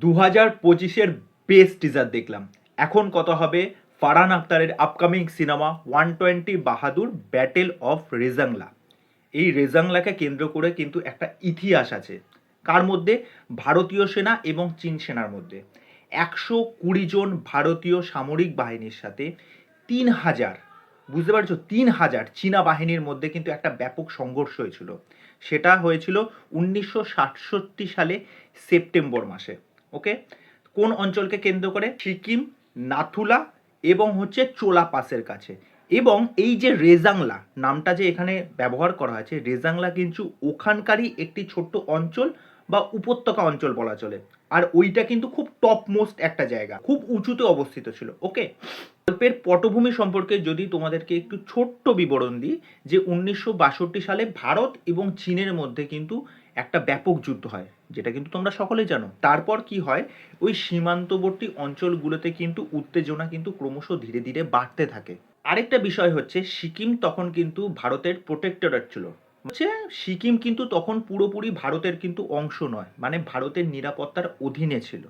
2025-এর best teaser দেখলাম। এখন কথা হবে ফারহান আখতারের আপকামিং সিনেমা 120 বাহাদুর ব্যাটেল অফ রেজাংলা। এই রেজাংলাকে কেন্দ্র করে কিন্তু একটা ইতিহাস আছে। কার মধ্যে? ভারতীয় সেনা এবং চীন সেনার মধ্যে। 120 জন ভারতীয় সামরিক বাহিনীর সাথে 3000, বুঝতে পারছো, 3000 চীনা বাহিনীর মধ্যে কিন্তু একটা ব্যাপক সংঘর্ষ হয়েছিল। সেটা হয়েছিল 1967 সালে সেপ্টেম্বর মাসে। ওকে, কোন অঞ্চলকে কেন্দ্র করে? সিকিম, নাথুলা এবং হচ্ছে চোলা পাসের কাছে। এবং এই যে রেজাংলা নামটা যে এখানে ব্যবহার করা হয়েছে, রেজাংলা কিন্তু ওখানকারই একটি ছোট্ট অঞ্চল বা উপত্যকা অঞ্চল বলা চলে। আর ওইটা কিন্তু খুব টপ মোস্ট একটা জায়গা, খুব উঁচুতে অবস্থিত ছিল। ওকে, গল্পের পটভূমি সম্পর্কে যদি তোমাদেরকে একটু ছোট্ট বিবরণ দিই, যে 1962 সালে ভারত এবং চীনের মধ্যে কিন্তু একটা ব্যাপক যুদ্ধ হয়, যেটা কিন্তু তোমরা সকলেই জানো। তারপর কি হয়, ওই সীমান্তবর্তী অঞ্চলগুলোতে কিন্তু উত্তেজনা কিন্তু ক্রমশ ধীরে ধীরে বাড়তে থাকে। আরেকটা বিষয় হচ্ছে, সিকিম তখন কিন্তু ভারতের প্রোটেক্টরেট ছিল। হচ্ছে সিকিম কিন্তু তখন পুরোপুরি ভারতের কিন্তু অংশ নয়, মানে ভারতের নিরাপত্তার অধীনে ছিল।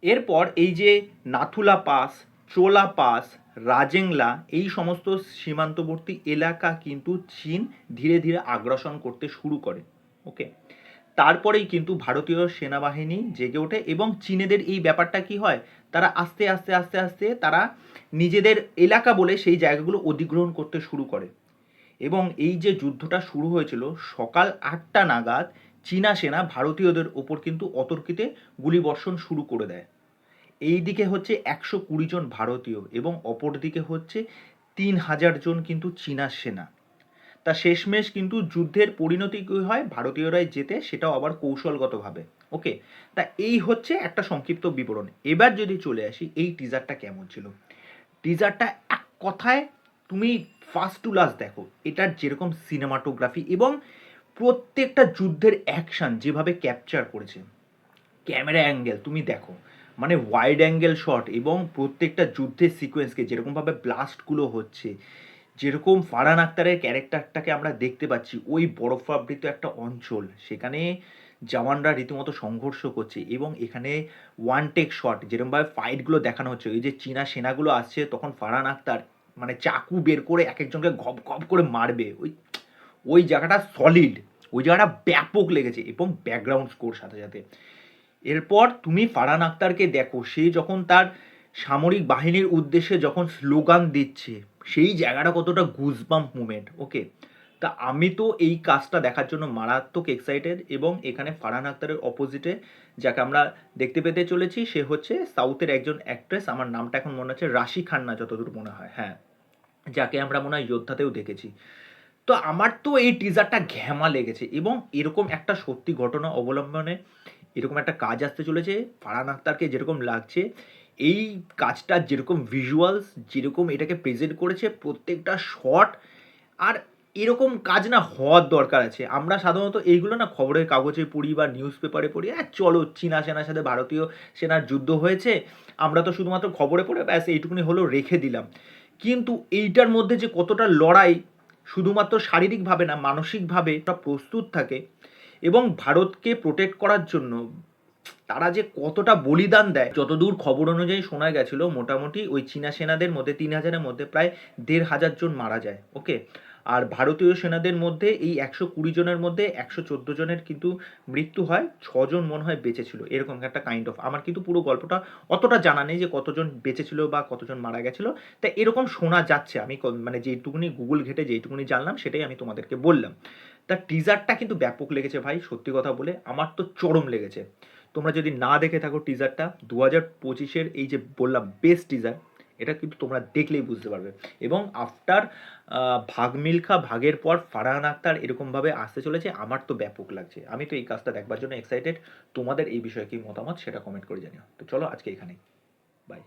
এরপর এই যে নাথুলা পাস, চোলা পাস, রাজেংলা, এই সমস্ত সীমান্তবর্তী এলাকা কিন্তু চীন ধীরে ধীরে আগ্রাসন করতে শুরু করে। ওকে, তারপরেই কিন্তু ভারতীয় সেনাবাহিনী জেগে ওঠে এবং চীনেদের এই ব্যাপারটা কি হয়, তারা আস্তে আস্তে আস্তে আস্তে তারা নিজেদের এলাকা বলে সেই জায়গাগুলো অধিগ্রহণ করতে শুরু করে। এবং এই যে যুদ্ধটা শুরু হয়েছিল সকাল 8টা নাগাদ, চীনা সেনা ভারতীয়দের ওপর কিন্তু অতর্কিতে গুলিবর্ষণ শুরু করে দেয়। এই দিকে হচ্ছে 120 জন ভারতীয় এবং অপর দিকে হচ্ছে 3000 জন কিন্তু চীনা সেনা। তা শেষমেশ কিন্তু যুদ্ধের পরিণতি কী হয়, ভারতীয়রাই জেতে, সেটাও আবার কৌশলগতভাবে। ওকে, তা এই হচ্ছে একটা সংক্ষিপ্ত বিবরণ। এবার যদি চলে আসি এই টিজারটা কেমন ছিল। টিজারটা এক কথায় তুমি ফার্স্ট টু লাস্ট দেখো, এটার যেরকম সিনেমাটোগ্রাফি এবং প্রত্যেকটা যুদ্ধের অ্যাকশন যেভাবে ক্যাপচার করেছে, ক্যামেরা অ্যাঙ্গেল তুমি দেখো, মানে ওয়াইড অ্যাঙ্গেল শট এবং প্রত্যেকটা যুদ্ধের সিকোয়েন্সকে যেরকমভাবে ব্লাস্টগুলো হচ্ছে, যেরকম ফারহান আখতারের ক্যারেক্টারটাকে আমরা দেখতে পাচ্ছি ওই বরফাবৃত একটা অঞ্চল, সেখানে জওয়ানরা রীতিমতো সংঘর্ষ করছে এবং এখানে ওয়ান টেক শট যেরকমভাবে ফাইটগুলো দেখানো হচ্ছে, ওই যে চীনা সেনাগুলো আসছে তখন ফারহান আখতার মানে চাকু বের করে এক একজনকে ঘপ ঘপ করে মারবে, ওই ওই জায়গাটা সলিড, ওই জায়গাটা ব্যাপক লেগেছে এবং ব্যাকগ্রাউন্ড স্কোর সাথে সাথে। এরপর তুমি ফারহান আখতারকে দেখো, সে যখন তার সামরিক বাহিনীর উদ্দেশ্যে যখন স্লোগান দিচ্ছে, সেই জায়গাটা কতটা গুজবাম্প মুমেন্ট। ওকে, তা আমি তো এই কাজটা দেখার জন্য মারাত্মক এক্সাইটেড। এবং এখানে ফারহান আখতারের অপোজিটে যাকে আমরা দেখতে পেতে চলেছি, সে হচ্ছে সাউথের একজন অ্যাক্ট্রেস, আমার নামটা এখন মনে হচ্ছে রাশি খান্না যতদূর মনে হয়, হ্যাঁ, যাকে আমরা মনে হয় যোদ্ধাতেও দেখেছি। তো আমার তো এই টিজারটা ঘ্যামা লেগেছে এবং এরকম একটা সত্যি ঘটনা অবলম্বনে এরকম একটা কাজ আসতে চলেছে। ফারহান আখতারকে যেরকম লাগছে, এই কাজটা যেরকম ভিজুয়ালস যেরকম এটাকে প্রেজেন্ট করেছে, প্রত্যেকটা শট, আর এরকম কাজ না হওয়ার দরকার আছে। আমরা সাধারণত এইগুলো না খবরের কাগজে পড়ি বা নিউজ পেপারে পড়ি, চলো চীনা সেনার সাথে ভারতীয় সেনার যুদ্ধ হয়েছে, আমরা তো শুধুমাত্র খবরে পড়ে ব্যাস এইটুকুনি হলো রেখে দিলাম। কিন্তু এইটার মধ্যে যে কতটা লড়াই, শুধুমাত্র শারীরিকভাবে না মানসিকভাবে প্রস্তুত থাকে এবং ভারতকে প্রোটেক্ট করার জন্য তারা যে কতটা বলিদান দেয়, যতদূর খবর অনুযায়ী শোনা গেছিল মোটামুটি ওই চীনা সেনাদের মধ্যে 3000-এর মধ্যে প্রায় 1500 জন মারা যায়। ওকে, আর ভারতীয় সেনাদের মধ্যে এই 120 জনের মধ্যে 114 জনের কিন্তু মৃত্যু হয়, 6 জন মনে হয় বেঁচে ছিল, এরকম একটা কাইন্ড অফ। আমার কিন্তু পুরো গল্পটা অতটা জানা নেই যে কতজন বেঁচে ছিল বা কতজন মারা গেছিল, তাই এরকম শোনা যাচ্ছে। আমি মানে যেইটুকুনি গুগল ঘেটে যেইটুকুনি জানলাম সেটাই আমি তোমাদেরকে বললাম। তা টিজারটা কিন্তু ব্যাপক লেগেছে ভাই, সত্যি কথা বলে আমার তো চরম লেগেছে। তোমরা যদি না দেখে থাকো টিজারটা, 2025-এর এই যে বললাম বেস্ট টিজার, এটা কিন্তু তোমরা দেখলেই বুঝতে পারবে। এবং আফটার ভাগ মিল্খা ভাগের পর ফারহান আখতার এরকমভাবে আসতে চলেছে, আমার তো ব্যাপক লাগছে। আমি তো এই কাজটা দেখবার জন্য এক্সাইটেড। তোমাদের এই বিষয়ে কি মতামত সেটা কমেন্ট করে জানিও। তো চলো আজকে এখানেই, বাই।